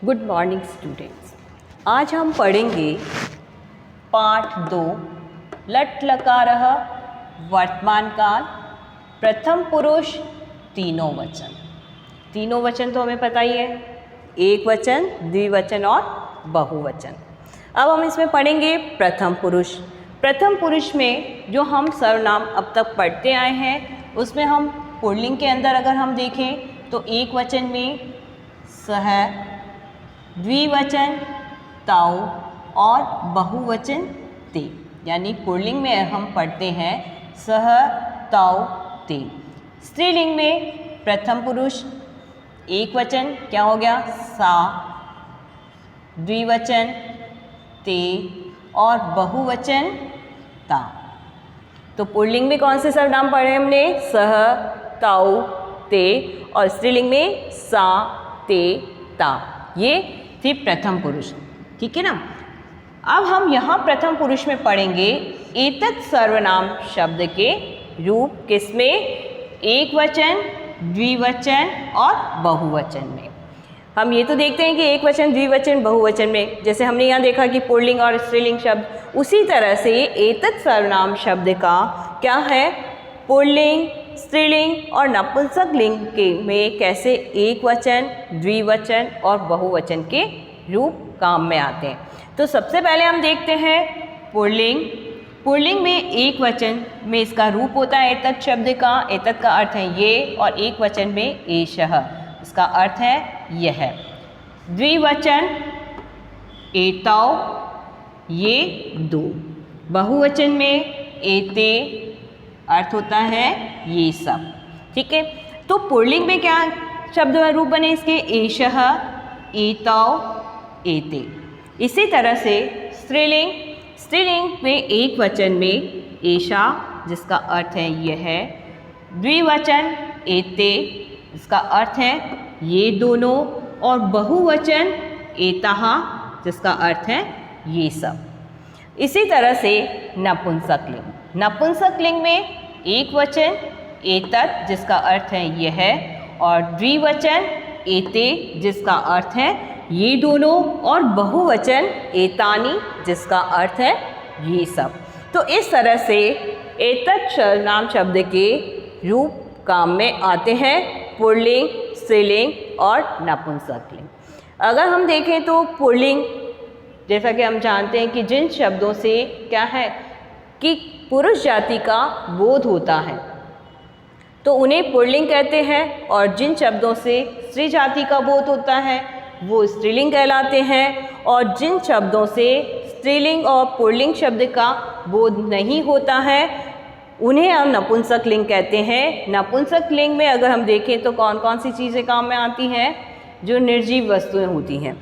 Good morning students. आज हम पढ़ेंगे पाठ 2 लट लकारः वर्तमान काल प्रथम पुरुष तीनों वचन। तीनों वचन तो हमें पता ही है, एक वचन, द्विवचन और बहुवचन। अब हम इसमें पढ़ेंगे प्रथम पुरुष। प्रथम पुरुष में जो हम सर्वनाम अब तक पढ़ते आए हैं उसमें हम पुल्लिंग के अंदर अगर हम देखें तो एक वचन में सह, द्विवचन ताऊ और बहुवचन ते, यानी पुल्लिंग में हम पढ़ते हैं सह, ताऊ, ते। स्त्रीलिंग में प्रथम पुरुष एक वचन क्या हो गया सा, द्विवचन ते और बहुवचन ता। तो पुल्लिंग में कौन से सर्वनाम पढ़े हमने? सह, ताऊ, ते, और स्त्रीलिंग में सा, ते, ता। ये थी प्रथम पुरुष, ठीक है ना। अब हम यहाँ प्रथम पुरुष में पढ़ेंगे एतत् सर्वनाम शब्द के रूप किसमें? एक वचन, द्विवचन और बहुवचन में। हम ये तो देखते हैं कि एक वचन, द्विवचन, बहुवचन में, जैसे हमने यहाँ देखा कि पुल्लिंग और स्त्रीलिंग शब्द, उसी तरह से एतत् सर्वनाम शब्द का क्या है? पुल्लिंग, स्त्रीलिंग और नपुंसक लिंग के में कैसे एक वचन, द्विवचन और बहुवचन के रूप काम में आते हैं। तो सबसे पहले हम देखते हैं पुल्लिंग। पुल्लिंग में एक वचन में इसका रूप होता है एतत् शब्द का। एतत् का अर्थ है ये, और एक वचन में एषः, इसका अर्थ है यह। द्विवचन एतौ, ये दो। बहुवचन में एते, अर्थ होता है ये सब, ठीक है। तो पुल्लिंग में क्या शब्द रूप बने इसके? एषः, एतौ, एते। इसी तरह से स्त्रीलिंग, स्त्रीलिंग में एक वचन में एषा, जिसका अर्थ है यह। द्विवचन एते, इसका अर्थ है ये दोनों, और बहुवचन एताः, जिसका अर्थ है ये सब। इसी तरह से नपुंसक लिंग। नपुंसक लिंग में एक वचन एतत्, जिसका अर्थ है यह, और द्विवचन एते, जिसका अर्थ है ये दोनों, और बहुवचन एतानि, जिसका अर्थ है ये सब। तो इस तरह से एतत् सर्वनाम शब्द के रूप काम में आते हैं पुल्लिंग, स्त्रीलिंग और नपुंसक लिंग। अगर हम देखें तो पुल्लिंग, जैसा कि हम जानते हैं कि जिन शब्दों से क्या है कि पुरुष जाति का बोध होता है तो उन्हें पुल्लिंग कहते हैं, और जिन शब्दों से स्त्री जाति का बोध होता है वो स्त्रीलिंग कहलाते हैं, और जिन शब्दों से स्त्रीलिंग और पुल्लिंग शब्द का बोध नहीं होता है उन्हें हम नपुंसक लिंग कहते हैं। नपुंसक लिंग में अगर हम देखें तो कौन कौन सी चीज़ें काम में आती हैं? जो निर्जीव वस्तुएं होती हैं,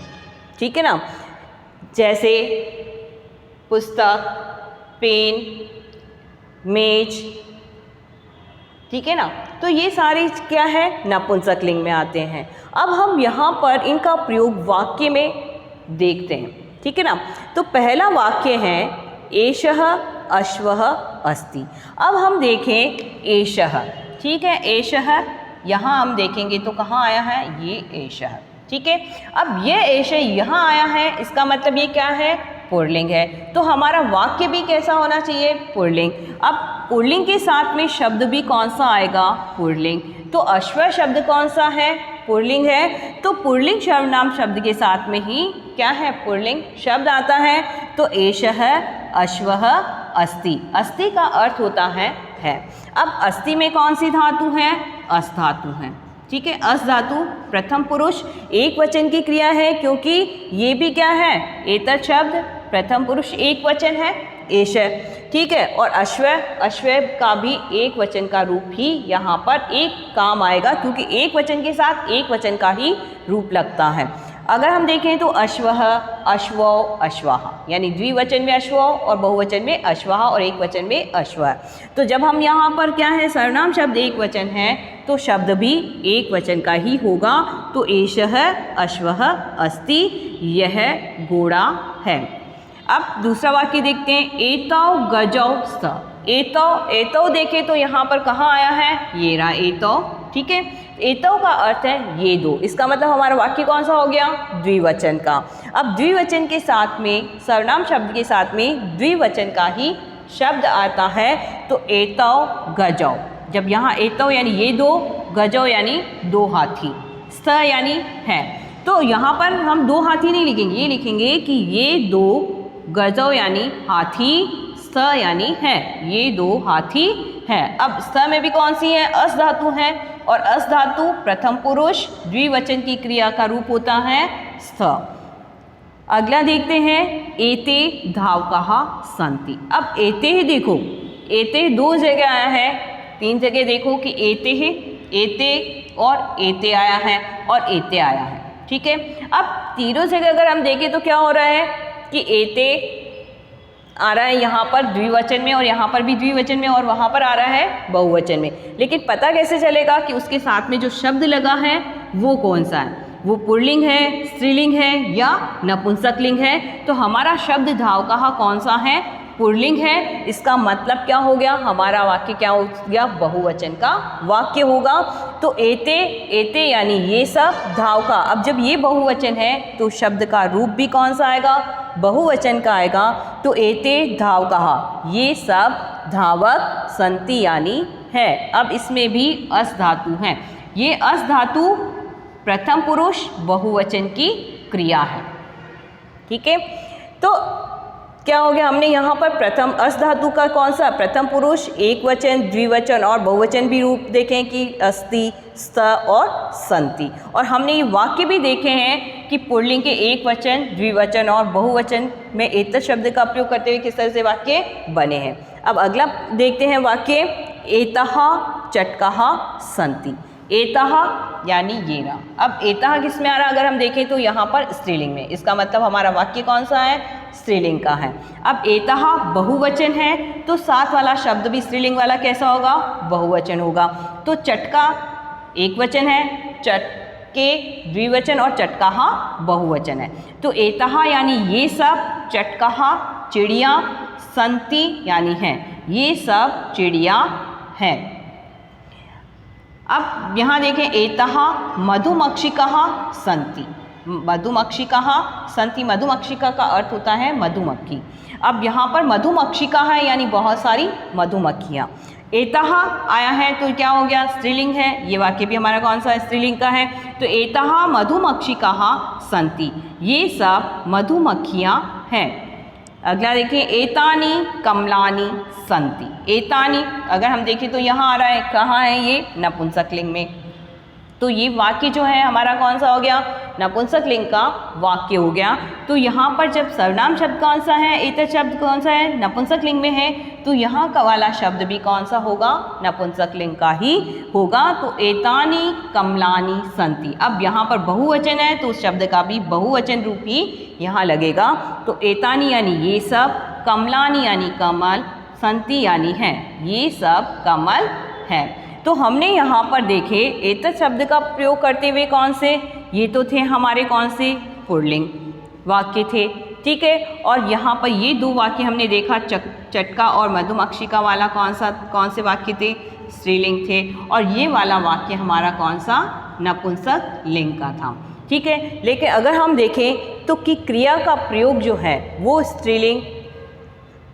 ठीक है ना, जैसे पुस्तक, पेन, मेज, ठीक है ना। तो ये सारी क्या है? नपुंसक लिंग में आते हैं। अब हम यहाँ पर इनका प्रयोग वाक्य में देखते हैं, ठीक है ना। तो पहला वाक्य है एषः अश्वः अस्ति। अब हम देखें एषः, ठीक है। एषः यहाँ हम देखेंगे तो कहाँ आया है? ये एषः, ठीक है। अब ये एषः यहाँ आया है, इसका मतलब ये क्या है? पुल्लिंग है। तो हमारा वाक्य भी कैसा होना चाहिए? पुल्लिंग। अब पुल्लिंग के साथ में शब्द भी कौन सा आएगा? पुल्लिंग। तो अश्व शब्द कौन सा है? पुल्लिंग है। तो पुल्लिंग सर्वनाम शब्द के साथ में ही क्या है? पुल्लिंग शब्द आता है। तो एषः अश्वः अस्ति। अस्ति का अर्थ होता है। अब अस्ति में कौन सी धातु है? अस धातु है, ठीक है। अस धातु प्रथम पुरुष एक वचन की क्रिया है, क्योंकि ये भी क्या है? एतत् शब्द प्रथम पुरुष एक वचन है, एष, ठीक है। और अश्व, अश्व का भी एक वचन का रूप ही यहाँ पर एक काम आएगा, क्योंकि एक वचन के साथ एक वचन का ही रूप लगता है। अगर हम देखें तो अश्वः, अश्वौ, अश्वाः, यानी द्विवचन में अश्वौ और बहुवचन में अश्वाः और एक वचन में अश्वः। तो जब हम यहाँ पर क्या है? सर्वनाम शब्द एक वचन है तो शब्द भी एक वचन का ही होगा। तो एषः अश्वः अस्ति, यह घोड़ा है। अब दूसरा वाक्य देखते हैं एतौ गजौ स्तः। एतौ, एतौ देखें तो यहाँ पर कहाँ आया है, ये रहा एतौ, ठीक है। एतौ का अर्थ है ये दो, इसका मतलब हमारा वाक्य कौन सा हो गया, द्विवचन का। अब द्विवचन के साथ में, सर्वनाम शब्द के साथ में द्विवचन का ही शब्द आता है, तो एतौ गजौ, जब यहाँ एतौ यानी ये दो, गजौ यानी दो हाथी, स यानी है, तो यहाँ पर हम दो हाथी नहीं लिखेंगे, ये लिखेंगे कि ये दो, गजौ यानी हाथी, स यानी है, ये दो हाथी है। अब स में भी कौन सी है, अस धातु है, और अस धातु प्रथम पुरुष द्विवचन की क्रिया का रूप होता है स। अगला देखते हैं, एते धावकाः सन्ति। अब एते ही देखो, एते दो जगह आया है, तीन जगह देखो कि एते है, एते और एते आया है और एते आया है, ठीक है। अब तीनों जगह अगर हम देखें तो क्या हो रहा है कि एते आ रहा है यहाँ पर द्विवचन में और यहाँ पर भी द्विवचन में और वहाँ पर आ रहा है बहुवचन में, लेकिन पता कैसे चलेगा कि उसके साथ में जो शब्द लगा है वो कौन सा है, वो पुल्लिंग है, स्त्रीलिंग है या नपुंसकलिंग है। तो हमारा शब्द धावकाः कौन सा है, पुल्लिंग है। इसका मतलब क्या हो गया, हमारा वाक्य क्या हो गया, बहुवचन का वाक्य होगा। तो एते, एते यानी ये सब, धावका, अब जब ये बहुवचन है तो शब्द का रूप भी कौन सा आएगा, बहुवचन का आएगा। तो एते धावकाः, ये सब धावक सन्ति यानी है। अब इसमें भी अस धातु है, ये अस धातु प्रथम पुरुष बहुवचन की क्रिया है, ठीक है। तो क्या हो गया, हमने यहाँ पर प्रथम अस धातु का कौन सा, प्रथम पुरुष एक वचन, द्विवचन और बहुवचन भी रूप देखें कि अस्ति, स्त और सन्ति। और हमने ये वाक्य भी देखे हैं कि पुल्लिंग के एक वचन, द्विवचन और बहुवचन में एतत् शब्द का प्रयोग करते हुए किस तरह से वाक्य बने हैं। अब अगला देखते हैं वाक्य, एतः चटकाः सन्ति। एतः यानी ये रहा। अब एतः किस में आ रहा, अगर हम देखें तो यहाँ पर स्त्रीलिंग में, इसका मतलब हमारा वाक्य कौन सा है, स्त्रीलिंग का है। अब एतः बहुवचन है तो साथ वाला शब्द भी स्त्रीलिंग वाला कैसा होगा, बहुवचन होगा। तो चटका एक वचन है, चटके द्विवचन और चटकाः बहुवचन है। तो एतः यानी ये सब, चटकाः चिड़िया, सन्ति यानी है, ये सब चिड़िया है। अब यहाँ देखें, एतः मधुमक्षिकाः सन्ति। मधुमक्षिकाः सन्ति, मधुमक्षिका का अर्थ होता है मधुमक्खी। अब यहाँ पर मधुमक्षिका है यानी बहुत सारी मधुमक्खियाँ। एतः आया है तो क्या हो गया, स्त्रीलिंग है, ये वाक्य भी हमारा कौन सा स्त्रीलिंग का है। तो एतः मधुमक्षिकाः सन्ति, ये सब मधुमक्खियाँ हैं। अगला देखिए, एतानि कमलानि सन्ति। एतानि अगर हम देखें तो यहाँ आ रहा है, कहाँ है ये, नपुंसकलिंग में। तो ये वाक्य जो है हमारा कौन सा हो गया, नपुंसकलिंग का वाक्य हो गया। तो यहाँ पर जब सर्वनाम शब्द कौन सा है, एतत् शब्द कौन सा है, नपुंसकलिंग में है, तो यहाँ का वाला शब्द भी कौन सा होगा, नपुंसकलिंग का ही होगा। तो एतानि कमलानि सन्ति। अब यहाँ पर बहुवचन है तो उस शब्द का भी बहुवचन रूप ही यहाँ लगेगा। तो एतानि यानी ये सब, कमलानि यानी कमल, सन्ति यानी है, ये सब कमल है। तो हमने यहाँ पर देखे एतत् शब्द का प्रयोग करते हुए कौन से, ये तो थे हमारे कौन से, पुल्लिंग वाक्य थे, ठीक है। और यहाँ पर ये दो वाक्य हमने देखा, चटका और मधुमक्षिका वाला कौन से वाक्य थे, स्त्रीलिंग थे। और ये वाला वाक्य हमारा कौन सा, नपुंसक लिंग का था, ठीक है। लेकिन अगर हम देखें तो कि क्रिया का प्रयोग जो है वो स्त्रीलिंग,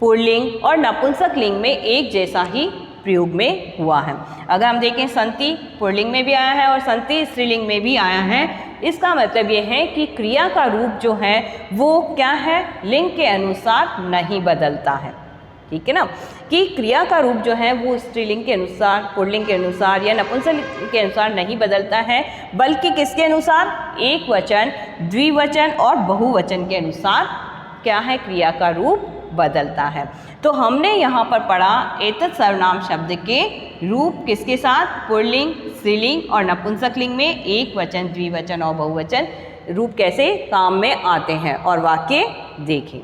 पुल्लिंग और नपुंसक लिंग में एक जैसा ही प्रयोग में हुआ है। अगर हम देखें, सन्ति पुल्लिंग में भी आया है और सन्ति स्त्रीलिंग में भी आया है। इसका मतलब ये है कि क्रिया का रूप जो है वो क्या है, लिंग के अनुसार नहीं बदलता है, ठीक है ना। कि क्रिया का रूप जो है वो स्त्रीलिंग के अनुसार, पुल्लिंग के अनुसार या नपुंसक के अनुसार नहीं बदलता है, बल्कि किसके अनुसार, एक वचन, द्विवचन और बहुवचन के अनुसार क्या है, क्रिया का रूप बदलता है। तो हमने यहाँ पर पढ़ा एतत् सर्वनाम शब्द के रूप किसके साथ, पुल्लिंग, स्त्रीलिंग और नपुंसकलिंग में एक वचन, द्विवचन और बहुवचन रूप कैसे काम में आते हैं, और वाक्य देखें।